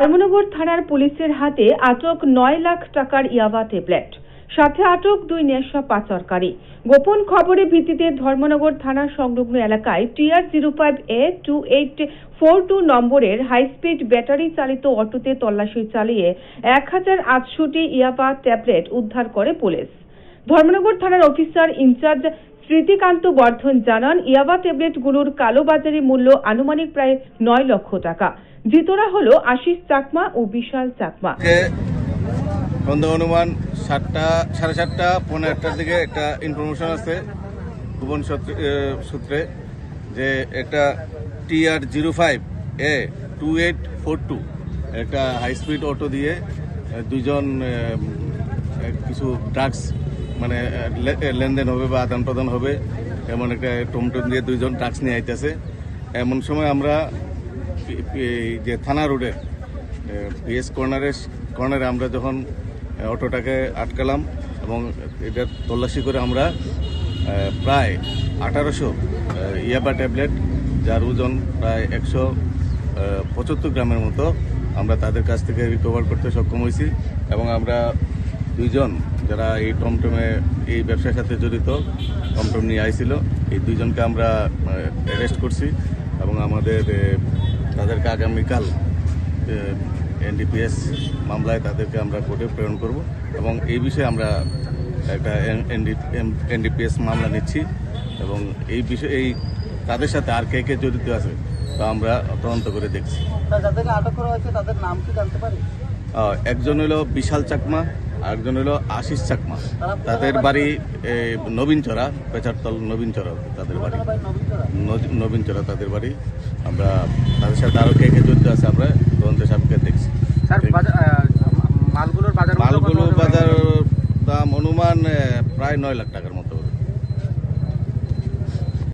ধর্মনগর থানার পুলিশের হাতে আটক 9 লাখ টাকার ইয়াবা ট্যাবলেট, সাথে আটক 2 নেশা পাচারকারী। গোপন খবরের ভিত্তিতে ধর্মনগর থানার সংলগ্ন এলাকায় TR-05A 2842 নম্বরের হাই স্পিড ব্যাটারি চালিত অটোতে তল্লাশি চালিয়ে 1800টি ইয়াবা ট্যাবলেট উদ্ধার করে পুলিশ। ধর্মনগর থানার অফিসার ইনচার্জ স্মৃতিকান্ত বর্ধন জানান, ইয়াবা ট্যাবলেটগুলোর কালোবাজারি মূল্য আনুমানিক প্রায় 9 লক্ষ টাকা। ধৃতরা হলো আশিস চাকমা ও বিশাল চাকমা। অনুমান 7:30 পৌনে 1টার দিকে একটা ইনফরমেশন আছে গোপন সূত্রে যে একটা TR-05A 2842 একটা হাই স্পিড অটো দিয়ে দুইজন কিছু ড্রাগস মানে লেনদেন হবে বা আদান প্রদান হবে এমন একটা টমটম দিয়ে দুইজন ড্রাগস নিয়ে আইতেছে। এমন সময় আমরা যে থানা রোডের PS কর্নারে আমরা যখন অটোটাকে আটকালাম এবং এটা তল্লাশি করে আমরা প্রায় 1800 ইয়াবা ট্যাবলেট যার ওজন প্রায় 175 গ্রামের মতো আমরা তাদের কাছ থেকে রিকভার করতে সক্ষম হয়েছি এবং আমরা দুইজন যারা এই টমটমে এই ব্যবসার সাথে জড়িত টমটম নিয়ে আইছিল এই দুইজনকে আমরা অ্যারেস্ট করছি এবং তাদেরকে আগামীকাল NDPS মামলায় তাদেরকে আমরা কোর্টে প্রেরণ করব এবং এই বিষয়ে আমরা একটা NDPS মামলা নিচ্ছি এবং এই বিষয়ে তাদের সাথে আর কে কে জড়িত আছে তা আমরা তদন্ত করে দেখছি। যাদেরকে আটক করা হয়েছে তাদের নাম কি জানতে পারি? একজন হলো বিশাল চাকমা, আরেকজন হলো আশিস চাকমা। তাদের বাড়ি নবীনচরা, পেচারতল নবীনচরা তাদের বাড়ি, নবীনচরা তাদের বাড়ি। আমরা তাদের সাথে আরো কে কে জড়িত আছে আমরা তদন্তের সাপেক্ষে দেখছি। মালগুলোর বাজার দাম অনুমান প্রায় 9 লাখ টাকার মতো।